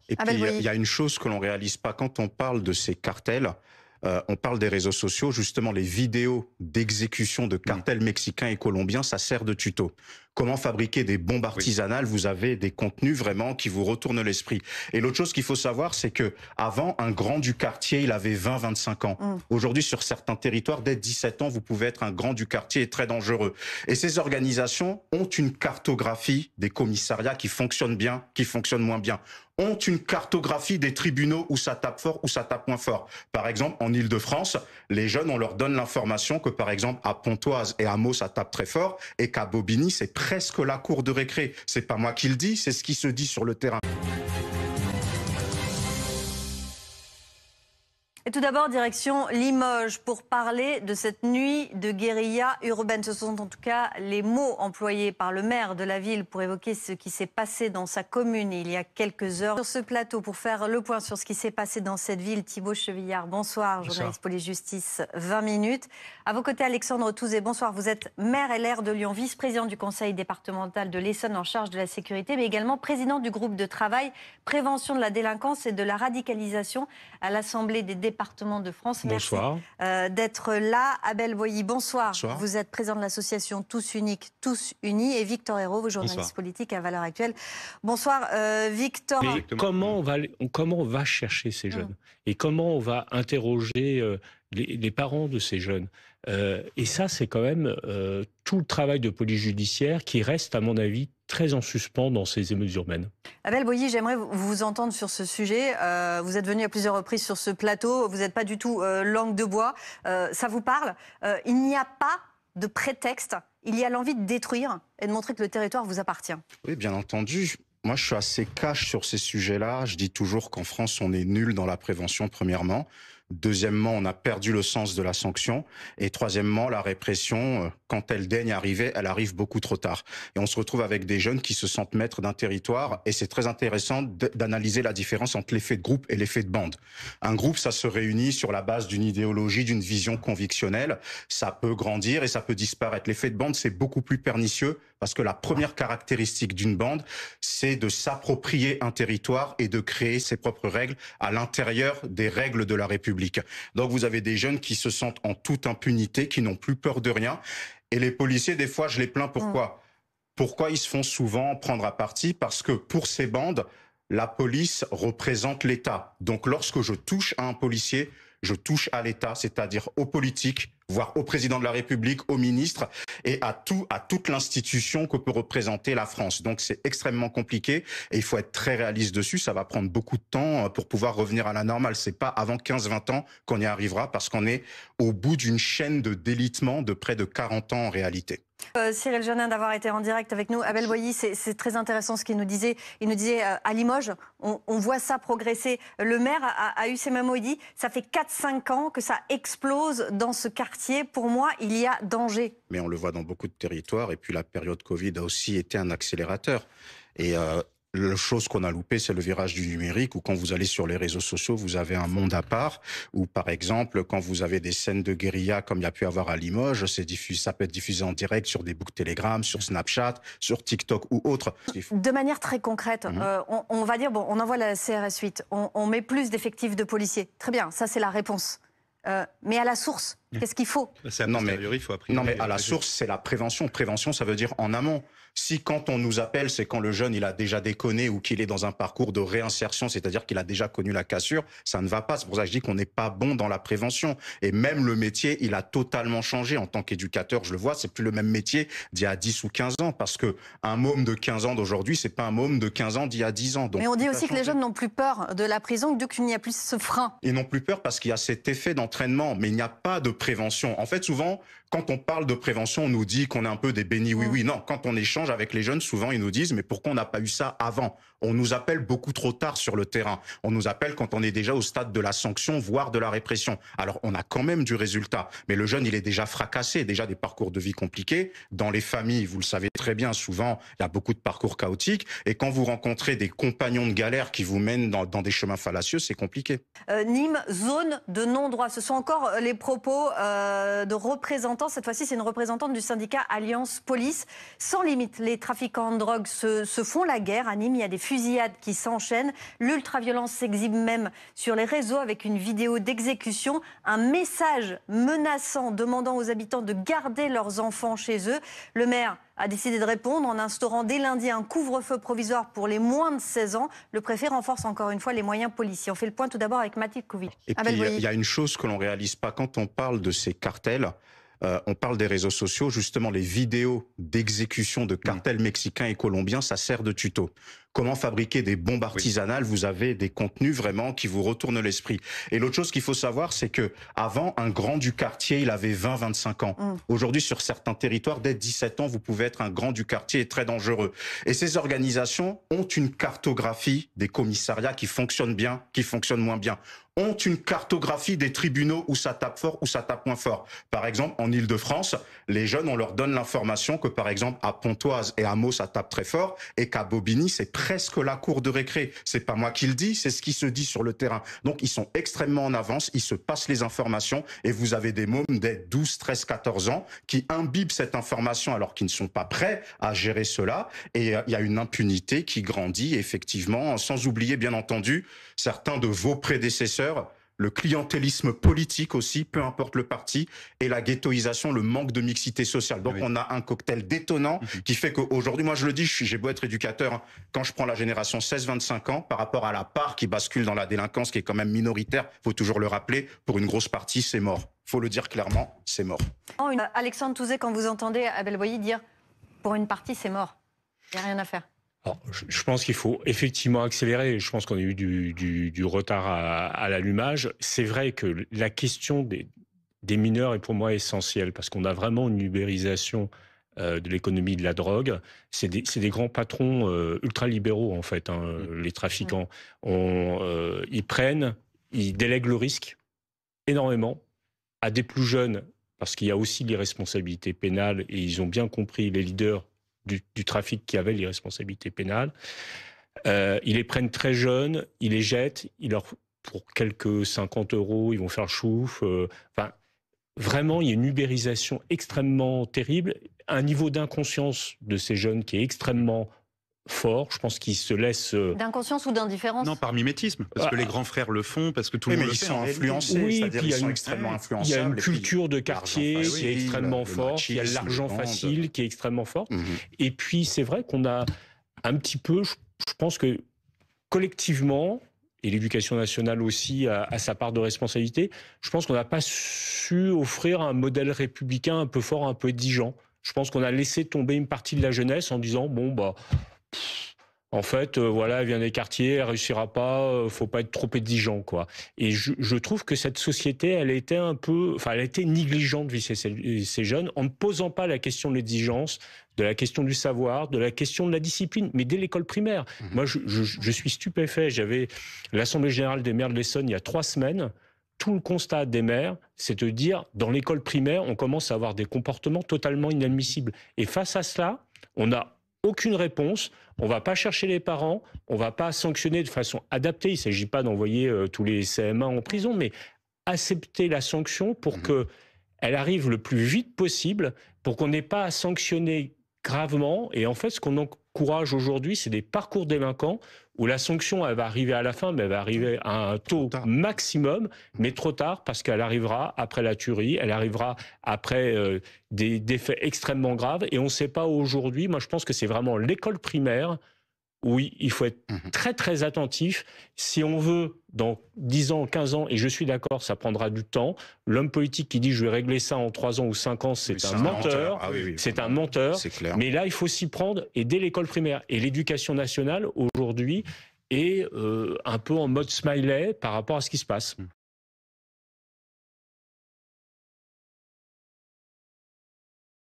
Et puis, il y a une chose que l'on réalise pas quand on parle de ces cartels. On parle des réseaux sociaux, justement les vidéos d'exécution de cartels mexicains et colombiens, ça sert de tuto. Comment fabriquer des bombes artisanales, vous avez des contenus vraiment qui vous retournent l'esprit. Et l'autre chose qu'il faut savoir, c'est que avant, un grand du quartier, il avait 20-25 ans. Aujourd'hui, sur certains territoires, dès 17 ans, vous pouvez être un grand du quartier et très dangereux. Et ces organisations ont une cartographie des commissariats qui fonctionnent bien, qui fonctionnent moins bien, ont une cartographie des tribunaux où ça tape fort, où ça tape moins fort. Par exemple, en Île-de-France, les jeunes, on leur donne l'information que, par exemple, à Pontoise et à Meaux, ça tape très fort, et qu'à Bobigny, c'est presque la cour de récré. C'est pas moi qui le dis, c'est ce qui se dit sur le terrain. Et tout d'abord, direction Limoges, pour parler de cette nuit de guérilla urbaine. Ce sont en tout cas les mots employés par le maire de la ville pour évoquer ce qui s'est passé dans sa commune il y a quelques heures. Sur ce plateau, pour faire le point sur ce qui s'est passé dans cette ville, Thibaut Chevillard, bonsoir, journaliste police-justice, 20 minutes. À vos côtés, Alexandre Touzé, bonsoir. Vous êtes maire LR de Lyon, vice-président du conseil départemental de l'Essonne en charge de la sécurité, mais également président du groupe de travail prévention de la délinquance et de la radicalisation à l'Assemblée des départements de France. Bonsoir. Merci d'être là. Abel Boilly, bonsoir. Bonsoir. Vous êtes président de l'association Tous Uniques, Tous Unis. Et Victor Hérault, vous journaliste politique à Valeurs Actuelles. Bonsoir, Victor. Mais comment on va chercher ces jeunes et comment on va interroger les parents de ces jeunes et ça, c'est quand même tout le travail de police judiciaire qui reste, à mon avis, très en suspens dans ces émeutes urbaines. Abel Boilly, j'aimerais vous entendre sur ce sujet. Vous êtes venu à plusieurs reprises sur ce plateau. Vous n'êtes pas du tout langue de bois. Ça vous parle. Il n'y a pas de prétexte. Il y a l'envie de détruire et de montrer que le territoire vous appartient. Oui, bien entendu. Moi, je suis assez cash sur ces sujets-là. Je dis toujours qu'en France, on est nul dans la prévention, premièrement. Deuxièmement, on a perdu le sens de la sanction. Et troisièmement, la répression, quand elle daigne arriver, elle arrive beaucoup trop tard. Et on se retrouve avec des jeunes qui se sentent maîtres d'un territoire. Et c'est très intéressant d'analyser la différence entre l'effet de groupe et l'effet de bande. Un groupe, ça se réunit sur la base d'une idéologie, d'une vision convictionnelle. Ça peut grandir et ça peut disparaître. L'effet de bande, c'est beaucoup plus pernicieux parce que la première caractéristique d'une bande, c'est de s'approprier un territoire et de créer ses propres règles à l'intérieur des règles de la République. Donc vous avez des jeunes qui se sentent en toute impunité, qui n'ont plus peur de rien. Et les policiers, des fois, je les plains. Pourquoi ? Pourquoi ils se font souvent prendre à partie ? Parce que pour ces bandes, la police représente l'État. Donc lorsque je touche à un policier, je touche à l'État, c'est-à-dire aux politiques, voire au président de la République, au ministre et à toute l'institution que peut représenter la France. Donc c'est extrêmement compliqué et il faut être très réaliste dessus. Ça va prendre beaucoup de temps pour pouvoir revenir à la normale. C'est pas avant 15-20 ans qu'on y arrivera parce qu'on est au bout d'une chaîne de délitement de près de 40 ans en réalité. Cyril Janin d'avoir été en direct avec nous. Abel Boilly, c'est très intéressant ce qu'il nous disait. Il nous disait à Limoges, on voit ça progresser. Le maire a eu ces mêmes mots, il dit ça fait 4-5 ans que ça explose dans ce quartier. Pour moi, il y a danger. Mais on le voit dans beaucoup de territoires et puis la période Covid a aussi été un accélérateur. Et la chose qu'on a loupée, c'est le virage du numérique, où quand vous allez sur les réseaux sociaux, vous avez un monde à part, ou par exemple, quand vous avez des scènes de guérilla, comme il y a pu avoir à Limoges, ça peut être diffusé en direct sur des boucles Telegram, sur Snapchat, sur TikTok ou autre. De manière très concrète, on va dire, bon, on envoie la CRS 8, on met plus d'effectifs de policiers. Très bien, ça c'est la réponse. Mais à la source, qu'est-ce qu'il faut ? Non mais à la source, c'est la prévention. Prévention, ça veut dire en amont. Si quand on nous appelle, c'est quand le jeune il a déjà déconné ou qu'il est dans un parcours de réinsertion, c'est-à-dire qu'il a déjà connu la cassure, ça ne va pas. C'est pour ça que je dis qu'on n'est pas bon dans la prévention. Et même le métier, il a totalement changé. En tant qu'éducateur, je le vois, c'est plus le même métier d'il y a 10 ou 15 ans. Parce que un môme de 15 ans d'aujourd'hui, c'est pas un môme de 15 ans d'il y a 10 ans. Donc, mais on dit aussi que les jeunes n'ont plus peur de la prison, donc il n'y a plus ce frein. Ils n'ont plus peur parce qu'il y a cet effet d'entraînement. Mais il n'y a pas de prévention. En fait, souvent, quand on parle de prévention, on nous dit qu'on est un peu des bénis oui-oui. Non, quand on échange avec les jeunes, souvent, ils nous disent « mais pourquoi on n'a pas eu ça avant ?» On nous appelle beaucoup trop tard sur le terrain. On nous appelle quand on est déjà au stade de la sanction, voire de la répression. Alors, on a quand même du résultat. Mais le jeune, il est déjà fracassé, déjà des parcours de vie compliqués. Dans les familles, vous le savez très bien, souvent, il y a beaucoup de parcours chaotiques. Et quand vous rencontrez des compagnons de galère qui vous mènent dans des chemins fallacieux, c'est compliqué. Nîmes, zone de non-droit. Ce sont encore les propos de représentants entend cette fois-ci, c'est une représentante du syndicat Alliance Police. Sans limite, les trafiquants de drogue se font la guerre. À Nîmes, il y a des fusillades qui s'enchaînent. L'ultraviolence s'exhibe même sur les réseaux avec une vidéo d'exécution. Un message menaçant demandant aux habitants de garder leurs enfants chez eux. Le maire a décidé de répondre en instaurant dès lundi un couvre-feu provisoire pour les moins de 16 ans. Le préfet renforce encore une fois les moyens policiers. On fait le point tout d'abord avec Mathilde Couvi. Et puis, il y a une chose que l'on réalise pas quand on parle de ces cartels. On parle des réseaux sociaux, justement les vidéos d'exécution de cartels mexicains et colombiens, ça sert de tuto. Comment fabriquer des bombes artisanales, vous avez des contenus vraiment qui vous retournent l'esprit. Et l'autre chose qu'il faut savoir, c'est que avant, un grand du quartier, il avait 20-25 ans. Aujourd'hui, sur certains territoires, dès 17 ans, vous pouvez être un grand du quartier et très dangereux. Et ces organisations ont une cartographie des commissariats qui fonctionnent bien, qui fonctionnent moins bien. Ont une cartographie des tribunaux où ça tape fort, où ça tape moins fort. Par exemple, en Île-de-France, les jeunes, on leur donne l'information que, par exemple, à Pontoise et à Meaux, ça tape très fort, et qu'à Bobigny, c'est presque la cour de récré. C'est pas moi qui le dis, c'est ce qui se dit sur le terrain. Donc, ils sont extrêmement en avance, ils se passent les informations, et vous avez des mômes dès 12, 13, 14 ans qui imbibent cette information alors qu'ils ne sont pas prêts à gérer cela. Et il y a une impunité qui grandit, effectivement, sans oublier, bien entendu, certains de vos prédécesseurs, le clientélisme politique aussi, peu importe le parti, et la ghettoisation, le manque de mixité sociale. Donc on a un cocktail détonnant qui fait qu'aujourd'hui, moi je le dis, j'ai beau être éducateur, hein, quand je prends la génération 16-25 ans, par rapport à la part qui bascule dans la délinquance, qui est quand même minoritaire, faut toujours le rappeler, pour une grosse partie, c'est mort. Faut le dire clairement, c'est mort. Alexandre Touzet, quand vous entendez Abel Boilly dire « pour une partie, c'est mort », il n'y a rien à faire. Alors, je pense qu'il faut effectivement accélérer. Je pense qu'on a eu du retard à l'allumage. C'est vrai que la question des mineurs est pour moi essentielle parce qu'on a vraiment une ubérisation de l'économie de la drogue. C'est des grands patrons ultralibéraux, en fait, hein, les trafiquants. Ils délèguent le risque énormément à des plus jeunes parce qu'il y a aussi l'irresponsabilité pénale et ils ont bien compris, les leaders du trafic qui avaient les responsabilités pénales. Ils les prennent très jeunes, ils les jettent, pour quelques 50 €, ils vont faire chouf. Enfin, vraiment, il y a une ubérisation extrêmement terrible, un niveau d'inconscience de ces jeunes qui est extrêmement fort. Je pense qu'ils se laissent... D'inconscience ou d'indifférence? Non, par mimétisme. Parce que les grands frères le font, parce que tout le monde le fait. Ils sont influencés, oui, c'est-à-dire ils sont extrêmement influençables. Il y a une culture de quartier qui est extrêmement forte, il y a l'argent facile qui est extrêmement fort. Et puis, c'est vrai qu'on a un petit peu, je pense que collectivement, et l'éducation nationale aussi a sa part de responsabilité, je pense qu'on n'a pas su offrir un modèle républicain un peu fort, un peu exigeant. Je pense qu'on a laissé tomber une partie de la jeunesse en disant, bon, bah... En fait, voilà, elle vient des quartiers, elle réussira pas, faut pas être trop exigeant, quoi. Et je trouve que cette société, elle a été elle a été négligente vis-à-vis ces jeunes, en ne posant pas la question de l'exigence, de la question du savoir, de la question de la discipline, mais dès l'école primaire. Moi, je suis stupéfait. J'avais l'Assemblée générale des maires de l'Essonne il y a 3 semaines. Tout le constat des maires, c'est de dire, dans l'école primaire, on commence à avoir des comportements totalement inadmissibles. Et face à cela, on n'a aucune réponse, on ne va pas chercher les parents, on ne va pas sanctionner de façon adaptée. Il ne s'agit pas d'envoyer tous les CM1 en prison, mais accepter la sanction pour qu'elle arrive le plus vite possible, pour qu'on n'ait pas à sanctionner gravement. Et en fait, ce qu'on encourage aujourd'hui, c'est des parcours délinquants où la sanction, elle va arriver à la fin, mais elle va arriver à un taux maximum, mais trop tard, parce qu'elle arrivera après la tuerie, elle arrivera après des faits extrêmement graves. Et on ne sait pas aujourd'hui, moi je pense que c'est vraiment l'école primaire où il faut être très très attentif. Si on veut, dans 10 ans, 15 ans, et je suis d'accord, ça prendra du temps, l'homme politique qui dit je vais régler ça en 3 ans ou 5 ans, c'est un menteur. C'est un menteur. Mais là, il faut s'y prendre, et dès l'école primaire. Et l'éducation nationale, aujourd'hui, est un peu en mode smiley par rapport à ce qui se passe.